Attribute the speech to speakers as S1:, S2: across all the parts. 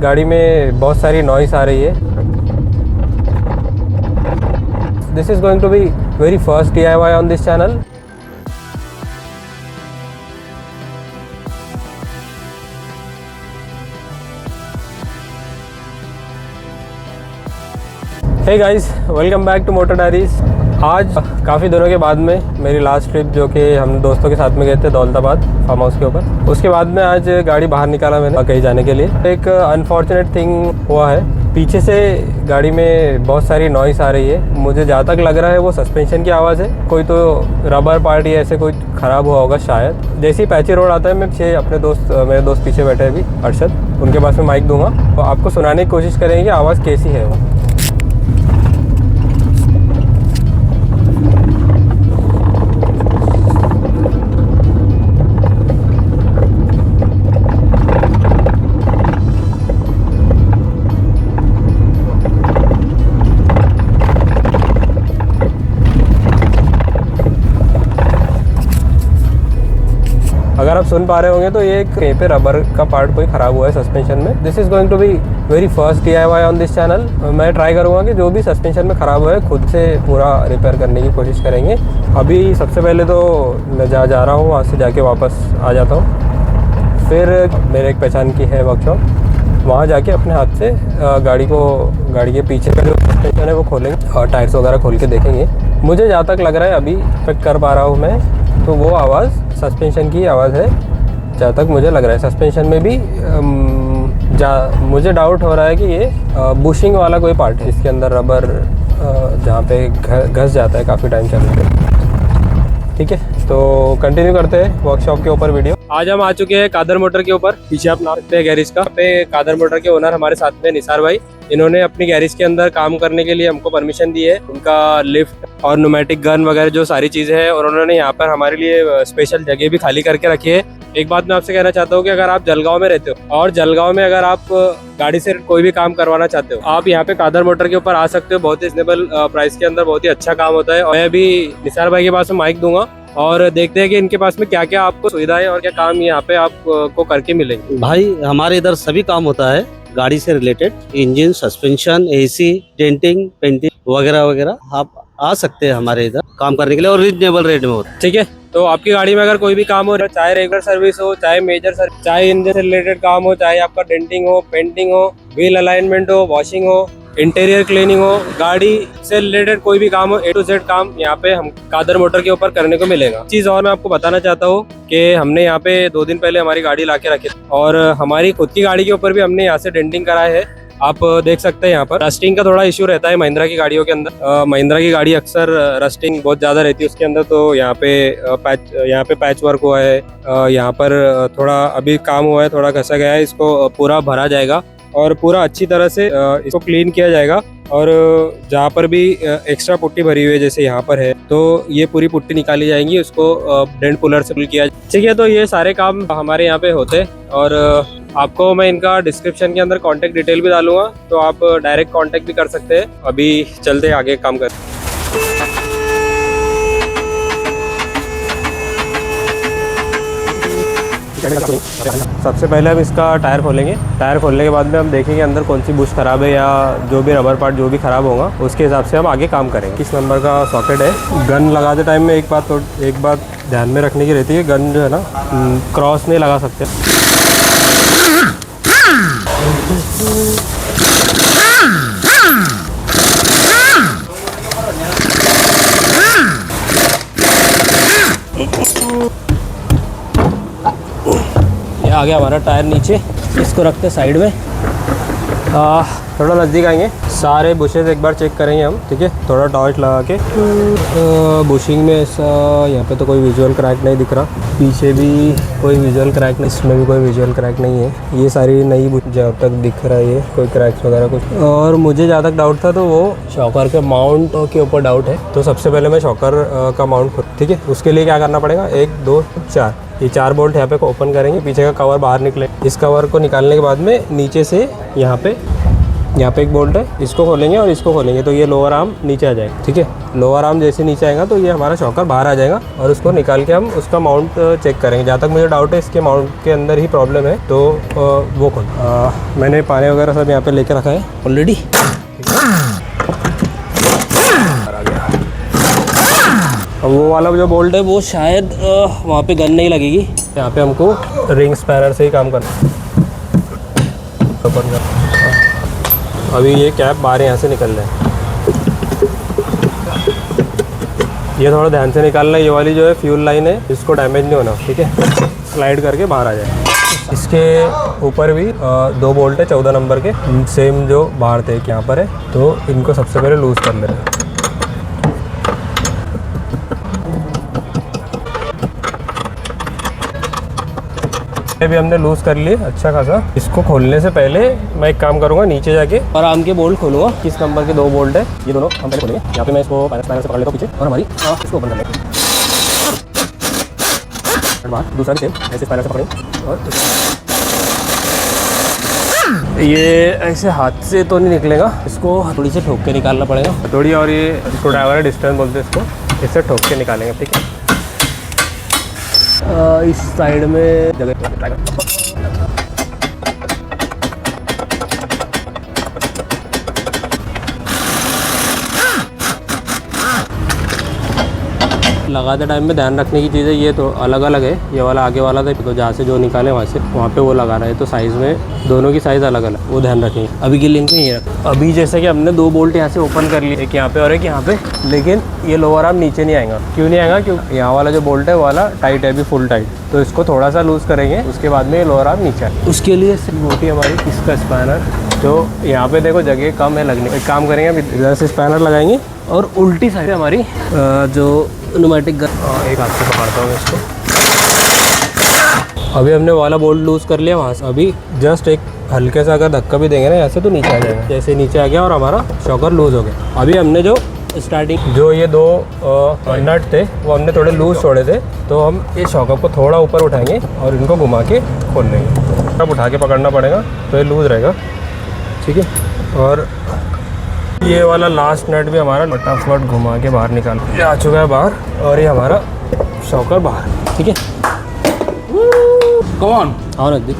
S1: गाड़ी में बहुत सारी नॉइस आ रही है। This is going to be very first DIY on this channel. Hey guys, welcome back to motor diaries. आज काफ़ी दिनों के बाद में मेरी लास्ट ट्रिप जो कि हम दोस्तों के साथ में गए थे दौलताबाद फार्म हाउस के ऊपर, उसके बाद में आज गाड़ी बाहर निकाला मैंने कहीं जाने के लिए। एक अनफॉर्चुनेट थिंग हुआ है, पीछे से गाड़ी में बहुत सारी नॉइस आ रही है। मुझे जहाँ तक लग रहा है वो सस्पेंशन की आवाज़ है, कोई तो रबर पार्ट या ऐसे कोई ख़राब हुआ होगा शायद। जैसे ही पैची रोड आता है मैं पीछे मेरे दोस्त पीछे बैठे हैं अभी, अरशद, उनके पास में माइक दूंगा तो आपको सुनाने की कोशिश करेंगे कि आवाज़ कैसी है वो। अगर आप सुन पा रहे होंगे तो ये कहीं पे रबर का पार्ट कोई ख़राब हुआ है सस्पेंशन में। This is going to be very first DIY on this channel. मैं ट्राई करूँगा कि जो भी सस्पेंशन में ख़राब हुआ है खुद से पूरा रिपेयर करने की कोशिश करेंगे। अभी सबसे पहले तो मैं जा रहा हूँ, वहाँ से जाके वापस आ जाता हूँ। फिर मेरे एक पहचान की है वर्कशॉप, वहाँ जाके अपने हाथ से गाड़ी के पीछे का जो सस्पेंशन है वो खोलेंगे और टायर्स वगैरह खोल के देखेंगे। मुझे जहाँ तक लग रहा है अभी पिक कर पा रहा हूँ मैं, तो वो आवाज़ सस्पेंशन की आवाज़ है जहाँ तक मुझे लग रहा है। सस्पेंशन में भी मुझे डाउट हो रहा है कि ये बुशिंग वाला कोई पार्ट है, इसके अंदर रबर जहाँ पे घस जाता है काफ़ी टाइम चलने पे। ठीक है, तो कंटिन्यू करते हैं वर्कशॉप के ऊपर वीडियो। आज हम आ चुके हैं कादर मोटर के ऊपर, पीछे आप नाम सकते हैं गैरेज का। पे कादर मोटर के ओनर हमारे साथ में निसार भाई, इन्होंने अपनी गैरेज के अंदर काम करने के लिए हमको परमिशन दी है। उनका लिफ्ट और न्यूमेटिक गन वगैरह जो सारी चीज़ें हैं, और उन्होंने यहाँ पर हमारे लिए स्पेशल जगह भी खाली करके रखी है। एक बात मैं आपसे कहना चाहता हूँ कि अगर आप जलगांव में रहते हो और जलगांव में अगर आप गाड़ी से कोई भी काम करवाना चाहते हो, आप यहाँ पे कादर मोटर के ऊपर आ सकते हो। बहुत ही रिजनेबल प्राइस के अंदर बहुत ही अच्छा काम होता है। और मैं अभी निसार भाई के पास में माइक दूंगा और देखते हैं कि इनके पास में क्या क्या आपको सुविधाएं और क्या काम यहाँ पे आपको करके मिलेंगे।
S2: भाई हमारे इधर सभी काम होता है गाड़ी से related, engine, suspension, AC, denting, painting वगैरह वगैरह। आप आ सकते हैं हमारे इधर काम करने के लिए और रिजनेबल रेट में होता है।
S1: ठीक है, तो आपकी गाड़ी में अगर कोई भी काम हो, चाहे रेगुलर सर्विस हो, चाहे मेजर सर्विस, चाहे इंजन से रिलेटेड काम हो, चाहे आपका डेंटिंग हो, पेंटिंग हो, व्हील अलाइनमेंट हो, वॉशिंग हो, इंटीरियर क्लीनिंग हो, गाड़ी से रिलेटेड कोई भी काम हो, A to Z काम यहाँ पे हम कादर मोटर के ऊपर करने को मिलेगा। चीज और मैं आपको बताना चाहता हूँ कि हमने यहाँ पे 2 दिन पहले हमारी गाड़ी लाके रखी और हमारी खुद की गाड़ी के ऊपर भी हमने यहाँ से डेंटिंग कराए है। आप देख सकते हैं यहाँ पर रस्टिंग का थोड़ा इश्यू रहता है महिंद्रा की गाड़ियों के अंदर। महिंद्रा की गाड़ी अक्सर रस्टिंग बहुत ज्यादा रहती है उसके अंदर, तो यहाँ पे पैच वर्क हुआ है। यहाँ पर थोड़ा अभी काम हुआ है, थोड़ा घसा गया है, इसको पूरा भरा जाएगा और पूरा अच्छी तरह से इसको क्लीन किया जाएगा। और जहाँ पर भी एक्स्ट्रा पुट्टी भरी हुई है जैसे यहाँ पर है, तो ये पूरी पुट्टी निकाली जाएंगी, उसको डेंट पुलर से पुल किया। ठीक है, तो ये सारे काम हमारे यहाँ पे होते हैं और आपको मैं इनका डिस्क्रिप्शन के अंदर कांटेक्ट डिटेल भी डालूंगा, तो आप डायरेक्ट कांटेक्ट भी कर सकते हैं। अभी चलते हैं आगे काम करते। सबसे पहले हम इसका टायर खोलेंगे। टायर खोलने के बाद में हम देखेंगे अंदर कौन सी बुश खराब है या जो भी रबर पार्ट जो भी खराब होगा उसके हिसाब से हम आगे काम करेंगे। किस नंबर का सॉकेट है। गन लगाते टाइम में एक बात ध्यान में रखने की रहती है, गन जो है ना क्रॉस नहीं लगा सकते। आ गया हमारा टायर नीचे, इसको रखते साइड में। थोड़ा नज़दीक आएंगे, सारे बुशेस एक बार चेक करेंगे हम। ठीक है, थोड़ा टॉर्च लगा के। बुशिंग में ऐसा यहाँ पे तो कोई विजुअल क्रैक नहीं दिख रहा, पीछे भी कोई विजुअल क्रैक नहीं, इसमें भी कोई विजुअल क्रैक नहीं है। ये सारी नई जहाँ तक दिख रहा है ये कोई क्रैक्स वगैरह कुछ। और मुझे जहाँ तक डाउट था तो वो शॉकर के माउंट के ऊपर डाउट है। तो सबसे पहले मैं शॉकर का माउंट, ठीक है, उसके लिए क्या करना पड़ेगा, 1 2 4 ये 4 बोल्ट यहाँ पे ओपन करेंगे। पीछे का कवर बाहर निकले, इस कवर को निकालने के बाद में नीचे से यहाँ पे यहाँ पे एक बोल्ट है, इसको खोलेंगे और इसको खोलेंगे तो ये लोअर आर्म नीचे आ जाएगा। ठीक है, लोअर आर्म जैसे नीचे आएगा तो ये हमारा शॉकर बाहर आ जाएगा और उसको निकाल के हम उसका माउंट चेक करेंगे। जहाँ तक मुझे डाउट है इसके माउंट के अंदर ही प्रॉब्लम है, तो वो खोल। मैंने पानी वगैरह सब यहाँ पे लेके रखा है ऑलरेडी। अब वो वाला जो बोल्ट है वो शायद वहाँ पे गन नहीं लगेगी। यहाँ पे हमको रिंग स्पैनर से ही काम करना है। अभी ये कैप बाहर यहाँ से निकल रहा है, ये थोड़ा ध्यान से निकालना है। ये वाली जो है फ्यूल लाइन है, इसको डैमेज नहीं होना। ठीक है, स्लाइड करके बाहर आ जाए। इसके ऊपर भी 2 बोल्ट है 14 नंबर के, सेम जो बाहर थे यहाँ पर है, तो इनको सबसे पहले लूज़ कर ले रहे हैं। भी हमने लूज कर लिए अच्छा खासा। इसको खोलने से पहले मैं एक काम करूंगा, नीचे जाके और आर्म के बोल्ट खोलूंगा। किस नंबर के 2 बोल्ट है ये दोनों हम पहले खोलेंगे। यहाँ पे मैं इसको स्पैनर से पकड़ लेता हूँ पीछे और हमारी इसको ओपन कर लेंगे। दूसरा भी सेम ऐसे स्पैनर से पकड़ेंगे और ये ऐसे हाथ से तो नहीं निकलेगा, इसको हथौड़ी से ठोक के निकालना पड़ेगा। हथौड़ी और ये स्क्रू ड्राइवर डिस्टेंस बोलते हैं इसको, इससे ठोक के निकालेंगे। ठीक है, इस साइड में जगह ट्राई कर। लगाते टाइम में ध्यान रखने की चीज़ है, ये तो अलग अलग है। ये वाला आगे वाला था तो जहाँ से जो निकाले वहाँ पे वो लगा रहा है, तो साइज़ में दोनों की साइज़ अलग अलग, वो ध्यान रखेंगे। अभी के लिए इनको ये रख। अभी जैसे कि हमने 2 बोल्ट यहाँ से ओपन कर लिए, एक यहाँ पे और एक यहाँ पे, लेकिन ये लोअर आर्म नीचे नहीं आएगा। क्यों नहीं आएगा? क्योंकि यहाँ वाला जो बोल्ट है वो वाला टाइट है, अभी फुल टाइट, तो इसको थोड़ा सा लूज़ करेंगे, उसके बाद में ये लोअर आर्म नीचे आएगा। उसके लिए सिर्फ मोटी हमारी इसका स्पैनर, तो यहाँ पे देखो जगह कम है लगने। एक काम करेंगे, अभी इधर से स्पैनर लगाएंगे और उल्टी साइड हमारी जो न्यूमेटिक गन, एक हाथ से पकड़ता हूँ इसको। अभी हमने वाला बोल्ट लूज़ कर लिया वहाँ से। अभी जस्ट एक हल्के सा अगर धक्का भी देंगे ना यहाँ से तो नीचे आ जाएगा। जैसे नीचे आ गया और हमारा शॉकर लूज़ हो गया। अभी हमने जो स्टार्टिंग जो ये 2 नट थे वो हमने थोड़े लूज़ छोड़े थे, तो हम इस शॉकर को थोड़ा ऊपर उठाएंगे और इनको घुमा के खोल लेंगे। अब उठा के पकड़ना पड़ेगा तो ये लूज़ रहेगा। ठीक है, और ये वाला लास्ट नट भी हमारा फटाफट घुमा के बाहर निकाल आ चुका है बाहर, और ये हमारा शॉकर बाहर। ठीक है, कौन और देख,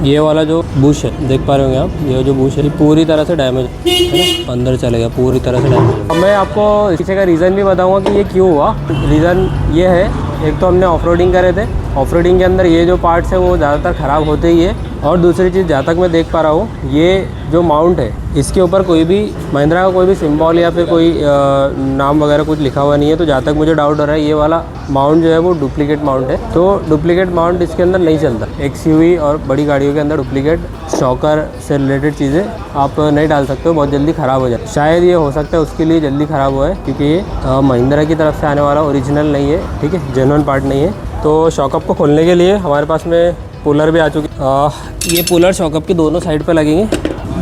S1: ये वाला जो बुश है देख पा रहे होंगे आप, ये जो बुश है ये पूरी तरह से डैमेज है ना, अंदर चले गया, पूरी तरह से डैमेज। अब मैं आपको पीछे का रीज़न भी बताऊंगा कि ये क्यों हुआ। रीज़न ये है, एक तो हमने ऑफ रोडिंग करे थे, ऑफ रोडिंग के अंदर ये जो पार्ट्स है वो ज़्यादातर ख़राब होते ही है। और दूसरी चीज़, जहाँ तक मैं देख पा रहा हूँ, ये जो माउंट है इसके ऊपर कोई भी महिंद्रा का कोई भी सिंबल या फिर कोई नाम वगैरह कुछ लिखा हुआ नहीं है। तो जहाँ तक मुझे डाउट हो रहा है, ये वाला माउंट जो है वो डुप्लीकेट माउंट है। तो डुप्लीकेट माउंट इसके अंदर नहीं चलता। एक्सयूवी और बड़ी गाड़ियों के अंदर डुप्लीकेट शॉकर से रिलेटेड चीज़ें आप नहीं डाल सकते हो, बहुत जल्दी ख़राब हो जाए। शायद ये हो सकता है उसके लिए जल्दी ख़राब हुआ है, क्योंकि ये महिंद्रा की तरफ से आने वाला ओरिजिनल नहीं है। ठीक है, जेन्युइन पार्ट नहीं है। तो शॉकअप को खोलने के लिए हमारे पास में पुलर भी आ चुकी। ये पुलर शॉकअप के दोनों साइड पे लगेंगे,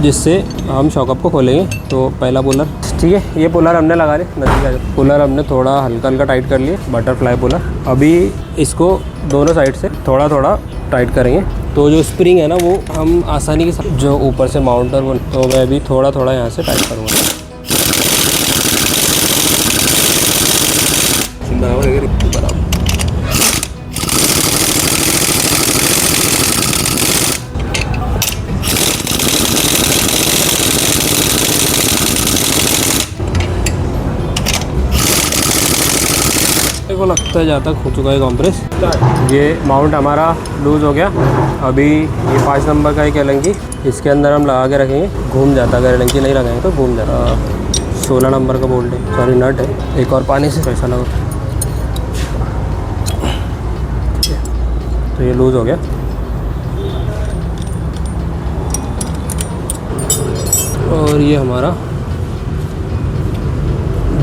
S1: जिससे हम शॉकअप को खोलेंगे। तो पहला पुलर, ठीक है, ये पुलर हमने लगा लिया। नज़दीक पुलर हमने थोड़ा हल्का हल्का टाइट कर लिए, बटरफ्लाई पुलर। अभी इसको दोनों साइड से थोड़ा थोड़ा टाइट करेंगे, तो जो स्प्रिंग है ना वो हम आसानी के साथ जो ऊपर से माउंटर, वो तो मैं अभी थोड़ा थोड़ा यहाँ से टाइट करूँगा। को लगता है जहाँ तक हो चुका है कंप्रेस। ये माउंट हमारा लूज़ हो गया। अभी ये 5 नंबर का एक एलंकी, इसके अंदर हम लगा के रखेंगे, घूम जाता। अगर एलंकी नहीं लगाएंगे तो घूम जाता। 16 नंबर का बोल्ट है, सॉरी नट है। एक और पानी से कैसा लगा, तो ये लूज़ हो गया। और ये हमारा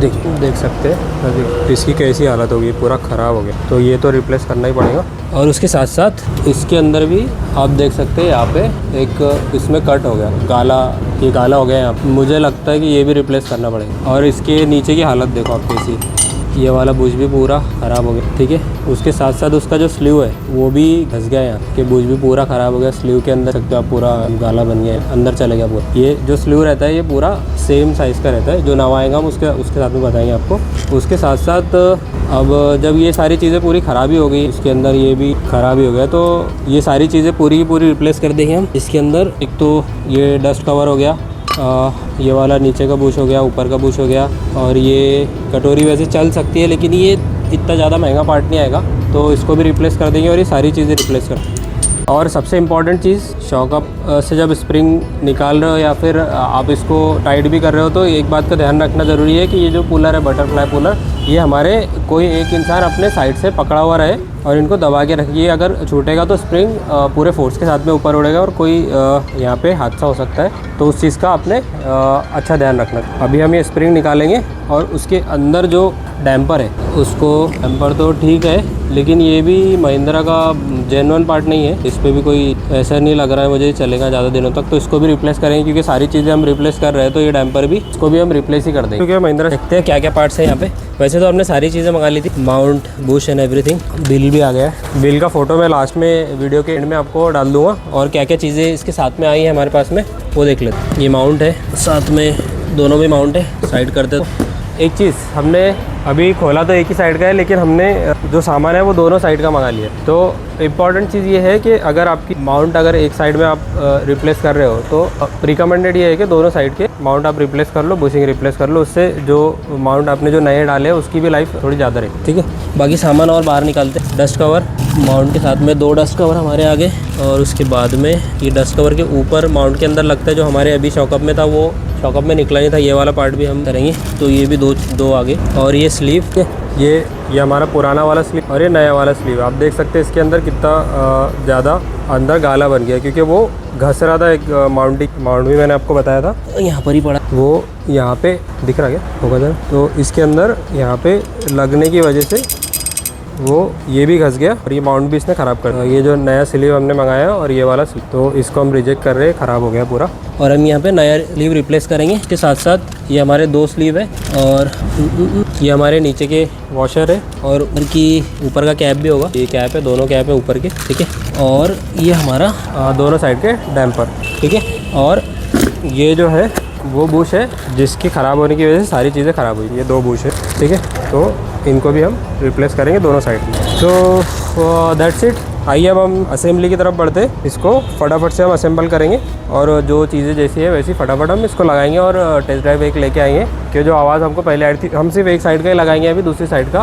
S1: देख सकते हैं अभी इसकी कैसी हालत होगी, पूरा ख़राब हो गया। तो ये तो रिप्लेस करना ही पड़ेगा। और उसके साथ साथ इसके अंदर भी आप देख सकते हैं यहाँ पे एक इसमें कट हो गया, गाला, ये गाला हो गया यहाँ पे। मुझे लगता है कि ये भी रिप्लेस करना पड़ेगा। और इसके नीचे की हालत देखो आप कैसी, ये वाला बुश भी पूरा ख़राब हो गया। ठीक है, उसके साथ साथ उसका जो स्लीव है वो भी घस गया है, यहाँ के बूझ भी पूरा ख़राब हो गया। स्लीव के अंदर सकते हो आप, पूरा गाला बन गया है, अंदर चले गया पूरा। ये जो स्लीव रहता है ये पूरा सेम साइज़ का रहता है, जो नवा आएगा हम उसके साथ में बताएंगे आपको। उसके साथ साथ अब जब ये सारी चीज़ें पूरी ख़राबी हो गई, इसके अंदर ये भी ख़राबी हो गया, तो ये सारी चीज़ें पूरी की पूरी रिप्लेस कर देंगे हम। इसके अंदर एक तो ये डस्ट कवर हो गया, ये वाला नीचे का बुश हो गया, ऊपर का बुश हो गया, और ये कटोरी वैसे चल सकती है लेकिन ये इतना ज़्यादा महंगा पार्ट नहीं आएगा, तो इसको भी रिप्लेस कर देंगे और ये सारी चीज़ें रिप्लेस कर देंगे। और सबसे इम्पॉर्टेंट चीज़, शॉकअप से जब स्प्रिंग निकाल रहे हो या फिर आप इसको टाइट भी कर रहे हो, तो एक बात का ध्यान रखना ज़रूरी है कि ये जो पुलर है, बटरफ्लाई पुलर, ये हमारे कोई एक इंसान अपने साइड से पकड़ा हुआ रहे और इनको दबा के रखिए। अगर छूटेगा तो स्प्रिंग पूरे फोर्स के साथ में ऊपर उड़ेगा और कोई यहाँ पे हादसा हो सकता है, तो उस चीज़ का आपने अच्छा ध्यान रखना। अभी हम ये स्प्रिंग निकालेंगे और उसके अंदर जो डैम्पर है उसको, डैम्पर तो ठीक है लेकिन ये भी महिंद्रा का जेन्युइन पार्ट नहीं है, इस पर भी कोई ऐसा नहीं लग रहा है मुझे चलेगा ज़्यादा दिनों तक, तो इसको भी रिप्लेस करेंगे क्योंकि सारी चीज़ें हम रिप्लेस कर रहे हैं, तो ये डैम्पर भी इसको भी हम रिप्लेस ही कर देंगे। क्योंकि महिंद्रा देखते हैं क्या क्या पार्ट्स हैं यहाँ पे। वैसे तो हमने सारी चीज़ें मंगा ली थी, mount, Bush and everything. Bill भी आ गया है, बिल का फ़ोटो मैं लास्ट में वीडियो के एंड में आपको डाल दूँगा, और क्या क्या चीज़ें इसके साथ में आई हैं हमारे पास में वो देख लेते। ये माउंट है, साथ में दोनों भी माउंट है, साइड करते। एक चीज़ हमने अभी खोला तो एक ही साइड का है, लेकिन हमने जो सामान है वो दोनों साइड का मंगा लिया। तो इम्पॉर्टेंट चीज़ ये है कि अगर आपकी माउंट अगर एक साइड में आप रिप्लेस कर रहे हो तो रिकमेंडेड ये है कि दोनों साइड के माउंट आप रिप्लेस कर लो, बुशिंग रिप्लेस कर लो, उससे जो माउंट आपने जो नए डाले हैं उसकी भी लाइफ थोड़ी ज़्यादा रहे। ठीक है, बाकी सामान और बाहर निकालते हैं। डस्ट कवर माउंट के साथ में 2 डस्ट कवर हमारे आगे, और उसके बाद में ये डस्ट कवर के ऊपर माउंट के अंदर लगता है जो हमारे अभी शॉकअप में था, वो शॉकअप में निकला नहीं था, ये वाला पार्ट भी हम करेंगे, तो ये भी दो आगे। और ये स्लीव, ये हमारा पुराना वाला स्लीव और ये नया वाला स्लीव, आप देख सकते हैं इसके अंदर कितना ज़्यादा अंदर गाला बन गया, क्योंकि वो घस रहा था। एक माउंट भी मैंने आपको बताया था, यहाँ पर ही पड़ा, वो यहाँ पे दिख रहा क्या होगा जरा, तो इसके अंदर यहाँ पे लगने की वजह से वो ये भी घस गया और ये माउंट भी इसने ख़राब कर दिया। ये जो नया स्लीव हमने मंगाया और ये वाला स्लीव, तो इसको हम रिजेक्ट कर रहे हैं, ख़राब हो गया पूरा, और हम यहाँ पे नया स्लीव रिप्लेस करेंगे। इसके साथ साथ ये हमारे 2 स्लीव है, और ये हमारे नीचे के वॉशर है, और ऊपर का कैप भी होगा, ये कैप है, दोनों कैप है ऊपर के, ठीक है। और ये हमारा दोनों साइड के डैम्पर, ठीक है। और ये जो है वो बुश है जिसकी ख़राब होने की वजह से सारी चीज़ें ख़राब हुई, ये 2 बुश है, ठीक है। तो इनको भी हम रिप्लेस करेंगे दोनों साइड में। तो दैट्स इट। आइए अब हम असेंबली की तरफ बढ़ते हैं। इसको फटाफट से हम असेंबल करेंगे और जो चीज़ें जैसी है वैसी फटाफट हम इसको लगाएंगे और टेस्ट ड्राइव एक लेके आएंगे, कि जो आवाज़ हमको पहले आई थी, हम सिर्फ एक साइड का ही लगाएंगे, अभी दूसरी साइड का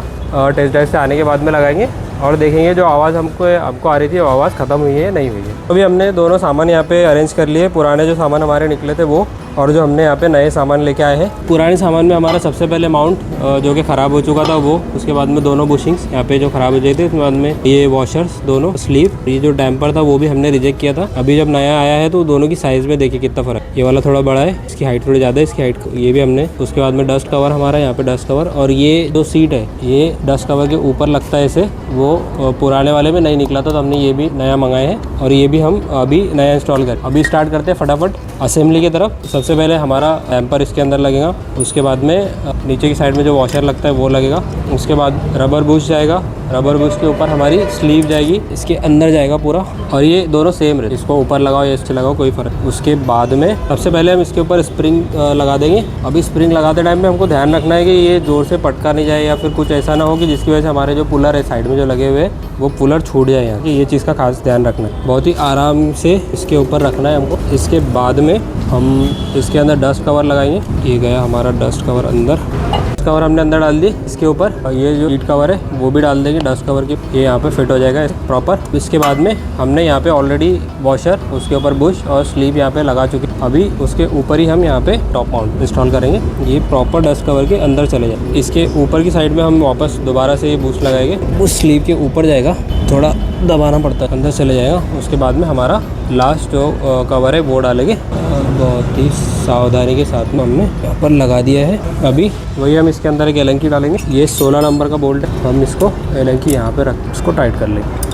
S1: टेस्ट ड्राइव से आने के बाद में लगाएंगे और देखेंगे जो आवाज़ हमको आ रही थी वो आवाज़ ख़त्म हुई है या नहीं हुई है। अभी हमने दोनों सामान यहाँ पे अरेंज कर लिए, पुराने जो सामान हमारे निकले थे वो, और जो हमने यहाँ पे नए सामान लेके आए हैं। पुराने सामान में हमारा सबसे पहले माउंट जो कि ख़राब हो चुका था वो, उसके बाद में दोनों बुशिंग्स यहाँ पे जो ख़राब हो गई थी, उसके बाद में ये वॉशर्स दोनों, स्लीव, ये जो डैम्पर था वो भी हमने रिजेक्ट किया था। अभी जब नया आया है तो दोनों की साइज़ में देखिए कितना फ़र्क, ये वाला थोड़ा बड़ा है, इसकी हाइट थोड़ी ज़्यादा है, इसकी हाइट ये भी हमने। उसके बाद में डस्ट कवर हमारा यहाँ पे डस्ट कवर, और ये जो सीट है ये डस्ट कवर के ऊपर लगता है इसे, वो पुराने वाले में नहीं निकला था, तो हमने ये भी नया मंगाए हैं और ये भी हम अभी नया इंस्टॉल करें। अभी स्टार्ट करते हैं फटाफट असेंबली की तरफ। सबसे पहले हमारा डैम्पर इसके अंदर लगेगा, उसके बाद में नीचे की साइड में जो वॉशर लगता है वो लगेगा, उसके बाद रबर बुश जाएगा, रबर बुश के ऊपर हमारी स्लीव जाएगी, इसके अंदर जाएगा पूरा, और ये दोनों सेम रहे, इसको ऊपर लगाओ या इससे लगाओ कोई फ़र्क। उसके बाद में सबसे पहले हम इसके ऊपर स्प्रिंग लगा देंगे। अभी स्प्रिंग लगाते टाइम में हमको ध्यान रखना है कि ये ज़ोर से पटका नहीं जाए या फिर कुछ ऐसा ना हो कि जिसकी वजह से हमारे जो पुलर है साइड में जो लगे हुए हैं वो पुलर छूट जाए यहाँ, ये चीज़ का खास ध्यान रखना है। बहुत ही आराम से इसके ऊपर रखना है हमको। इसके बाद में हम इसके अंदर डस्ट कवर लगाएंगे, ये गया हमारा डस्ट कवर अंदर, डस्ट कवर हमने अंदर डाल दी इसके ऊपर, और ये जो सीट कवर है वो भी डाल देंगे डस्ट कवर की, ये यहाँ पे फिट हो जाएगा प्रॉपर। इसके बाद में हमने यहाँ पे ऑलरेडी वॉशर, उसके ऊपर बुश और स्लीव यहाँ पे लगा चुके, अभी उसके ऊपर ही हम यहाँ पे टॉप माउंट इंस्टॉल करेंगे, ये प्रॉपर डस्ट कवर के अंदर चले जाए। इसके ऊपर की साइड में हम वापस दोबारा से ये बुश लगाएंगे, बुश स्लीव के ऊपर जाएगा, थोड़ा दबाना पड़ता है, अंदर चले जाएगा। उसके बाद में हमारा लास्ट जो कवर है वो डालेंगे, बहुत ही सावधानी के साथ में हमने यहाँ पर लगा दिया है। अभी वही हम इसके अंदर एक एलंकी डालेंगे, ये 16 नंबर का बोल्ट है, हम इसको एलंकी यहाँ पे रख इसको टाइट कर लेंगे।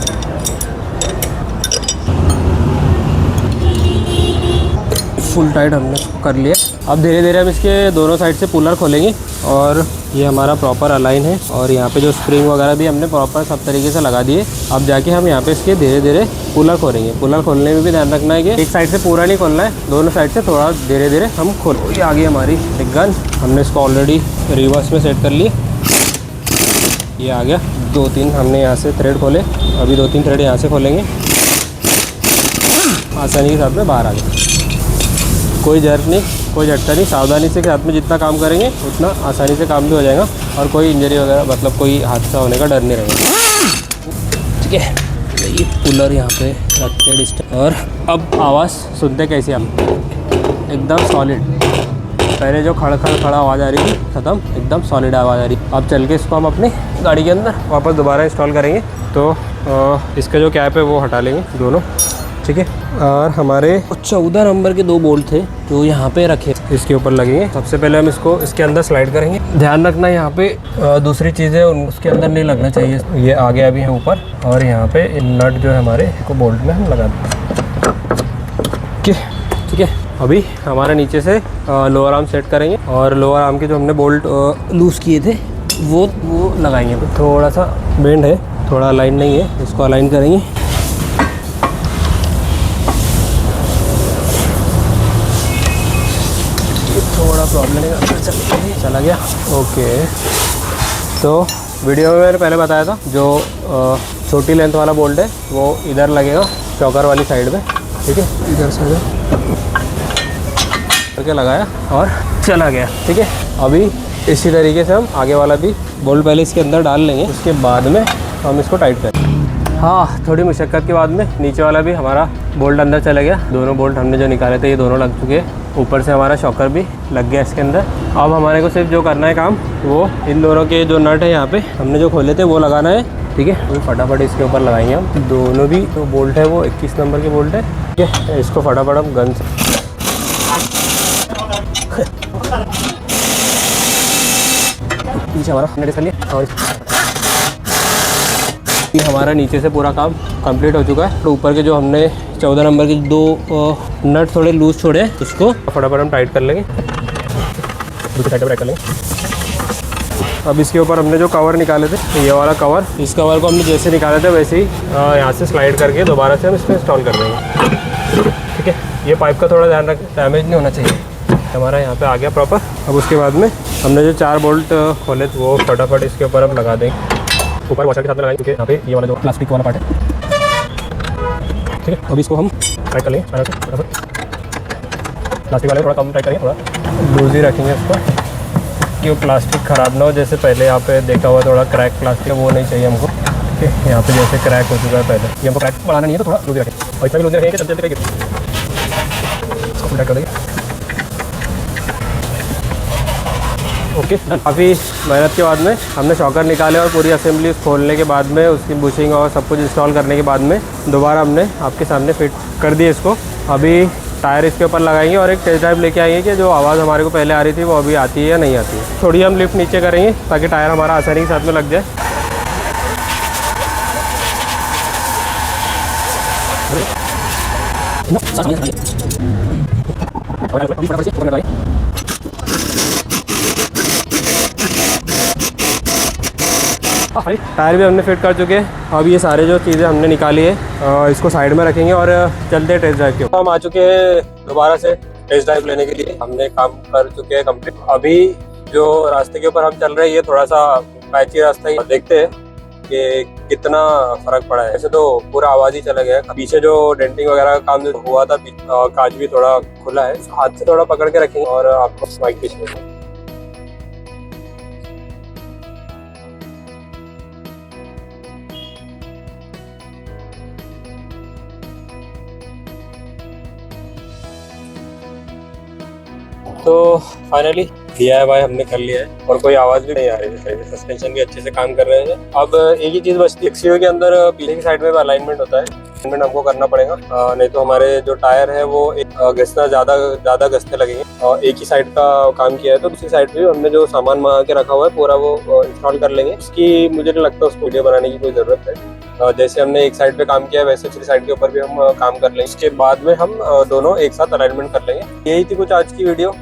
S1: फुल टाइट हमने इसको कर लिया। अब धीरे धीरे हम इसके दोनों साइड से पुलर खोलेंगे और ये हमारा प्रॉपर अलाइन है और यहाँ पे जो स्प्रिंग वगैरह भी हमने प्रॉपर सब तरीके से लगा दिए। अब जाके हम यहाँ पे इसके धीरे धीरे पुलर खोलेंगे। पुलर खोलने में भी ध्यान रखना है कि एक साइड से पूरा नहीं खोलना है, दोनों साइड से थोड़ा धीरे धीरे हम खोल। ये आ गई हमारी डिग्गन, हमने इसको ऑलरेडी रिवर्स में सेट कर लिए। ये आ गया। 2-3 हमने यहाँ से थ्रेड खोले, अभी 2-3 थ्रेड यहाँ से खोलेंगे। आसानी के साथ में बाहर आ गया, कोई जर्क नहीं, कोई झटका नहीं। सावधानी से साथ में जितना काम करेंगे उतना आसानी से काम भी हो जाएगा और कोई इंजरी वगैरह मतलब कोई हादसा होने का डर नहीं रहेगा। ठीक है, ये पुलर यहाँ पे रखते हैं डिस्टेंस। और अब आवाज़ सुनते कैसे हम, एकदम सॉलिड। पहले जो खड़ा आवाज़ आ रही थी ख़त्म, एकदम सॉलिड आवाज़ आ रही। अब चल के इसको हम अपनी गाड़ी के अंदर वापस दोबारा इंस्टॉल करेंगे। तो इसका जो कैप है वो हटा लेंगे दोनों। ठीक है, और हमारे 14 नंबर के 2 बोल्ट थे जो यहाँ पे रखे, इसके ऊपर लगेंगे। सबसे पहले हम इसको इसके अंदर स्लाइड करेंगे। ध्यान रखना यहाँ पे दूसरी चीज़ें उसके अंदर नहीं लगना चाहिए। ये आगे अभी है ऊपर और यहाँ पे नट जो है हमारे को बोल्ट में हम लगा दें। ठीक है, अभी हमारे नीचे से लोअर आर्म सेट करेंगे और लोअर आर्म के जो हमने बोल्ट लूज़ किए थे वो लगाएंगे। थोड़ा सा बेंड है, थोड़ा अलाइन नहीं है, इसको अलाइन करेंगे। थोड़ा प्रॉब्लम है, चला गया। ओके, तो वीडियो में मैंने पहले बताया था जो छोटी लेंथ वाला बोल्ट है वो इधर लगेगा चौकर वाली साइड में। ठीक है, इधर से करके लगाया और चला गया। ठीक है, अभी इसी तरीके से हम आगे वाला भी बोल्ट पहले इसके अंदर डाल लेंगे, उसके बाद में हम इसको टाइट करेंगे। हाँ, थोड़ी मुशक्क़त के बाद में नीचे वाला भी हमारा बोल्ट अंदर चला गया। दोनों बोल्ट हमने जो निकाले थे ये दोनों लग चुके हैं। ऊपर से हमारा शॉकर भी लग गया इसके अंदर। अब हमारे को सिर्फ जो करना है काम वो इन दोनों के जो नट है यहाँ पे हमने जो खोले थे वो लगाना है। ठीक है, तो फटाफट इसके ऊपर लगाएंगे हम। दोनों भी जो बोल्ट है वो 21 नंबर के बोल्ट है। ठीक है, इसको फटाफट हम गन से पीछे हमारा नट कर लिया और हमारा नीचे से पूरा काम कंप्लीट हो चुका है। तो ऊपर के जो हमने 14 नंबर के 2 नट थोड़े लूज छोड़े हैं उसको फटाफट हम टाइट कर लेंगे। दूसरी साइड पे टाइट कर लेंगे। अब इसके ऊपर हमने जो कवर निकाले थे, ये वाला कवर, इस कवर को हमने जैसे निकाले थे वैसे ही यहाँ से स्लाइड करके दोबारा से हम इसको इंस्टॉल कर देंगे। ठीक है, ये पाइप का थोड़ा ध्यान रख, डैमेज नहीं होना चाहिए। हमारा यहाँ पे आ गया प्रॉपर। अब उसके बाद में हमने जो 4 बोल्ट खोले थे वो फटाफट इसके ऊपर हम लगा देंगे। ऊपर वॉशर के साथ में लगाएंगे क्योंकि यहाँ पे ये वाला जो प्लास्टिक वाला पार्ट है। ठीक है, अभी इसको हम टाइट कर लेंगे। प्लास्टिक वाले थोड़ा कम टाइट करेंगे, थोड़ा लूज ही रखेंगे इसको कि वो प्लास्टिक ख़राब ना हो। जैसे पहले यहाँ पे देखा हुआ थोड़ा क्रैक प्लास्टिक वो नहीं चाहिए हमको। ठीक है, यहाँ पे जैसे क्रैक हो चुका है पहले, ये हमको क्रैक बढ़ाना नहीं है तो थोड़ा लूज रखें। और इतना भी लूज रखेंगे चलते चलते इसको टाइट कर देंगे। ओके, काफ़ी मेहनत के बाद में हमने शॉकर निकाले और पूरी असेंबली खोलने के बाद में उसकी बुशिंग और सब कुछ इंस्टॉल करने के बाद में दोबारा हमने आपके सामने फिट कर दिए इसको। अभी टायर इसके ऊपर लगाएंगे और एक टेस्ट ड्राइव लेके आएंगे कि जो आवाज़ हमारे को पहले आ रही थी वो अभी आती है या नहीं आती है। थोड़ी हम लिफ्ट नीचे करेंगे ताकि टायर हमारा आसानी के साथ में लग जाए। टायर भी हमने फिट कर चुके हैं। अब ये सारे जो चीज़ें हमने निकाली है इसको साइड में रखेंगे और चलते हैं टेस्ट ड्राइव के ऊपर। हम आ चुके हैं दोबारा से टेस्ट ड्राइव लेने के लिए। हमने काम कर चुके हैं कंप्लीट। अभी जो रास्ते के ऊपर हम चल रहे हैं ये थोड़ा सा पैची रास्ता ही, देखते हैं कि कितना फर्क पड़ा है। ऐसे तो पूरा आवाज़ ही चला गया। पीछे जो डेंटिंग वगैरह का काम हुआ था, कांच भी थोड़ा खुला है, हाथ से थोड़ा पकड़ के रखेंगे और आपको बाइक पीछे। तो फाइनली DIY हमने कर लिया है और कोई आवाज़ भी नहीं आ रही है। सस्पेंशन भी अच्छे से काम कर रहे हैं। अब एक ही चीज़ बचती है, XUV के अंदर पीछे की साइड में अलाइनमेंट होता है, अलाइनमेंट हमको करना पड़ेगा। नहीं तो हमारे जो टायर है वो घिसना ज़्यादा घिसने लगेंगे। एक ही साइड का काम किया है तो दूसरी साइड पे हमने जो सामान मंगा के रखा हुआ है पूरा वो इंस्टॉल कर लेंगे। उसकी मुझे नहीं लगता उसको वीडियो बनाने की कोई ज़रूरत है। जैसे हमने एक साइड पे काम किया है वैसे दूसरी साइड के ऊपर भी हम काम कर लेंगे। इसके बाद में हम दोनों एक साथ अलाइनमेंट कर लेंगे। यही थी कुछ आज की वीडियो।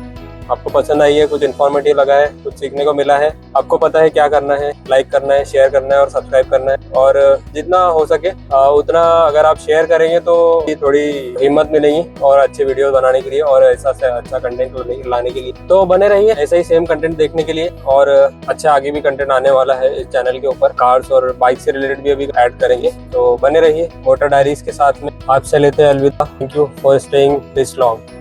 S1: आपको पसंद आई है, कुछ इन्फॉर्मेटिव लगा है, कुछ सीखने को मिला है, आपको पता है क्या करना है, लाइक करना है, शेयर करना है और सब्सक्राइब करना है। और जितना हो सके उतना अगर आप शेयर करेंगे तो थोड़ी हिम्मत मिलेगी और अच्छे वीडियो बनाने के लिए और ऐसा से अच्छा कंटेंट लाने के लिए। तो बने रहिए ऐसा ही सेम कंटेंट देखने के लिए। और अच्छा आगे भी कंटेंट आने वाला है इस चैनल के ऊपर, कार्स और बाइक से रिलेटेड भी अभी ऐड करेंगे। तो बने रहिए मोटर डायरीज के साथ में। आपसे लेते हैं अलविदा। Thank you for staying this long.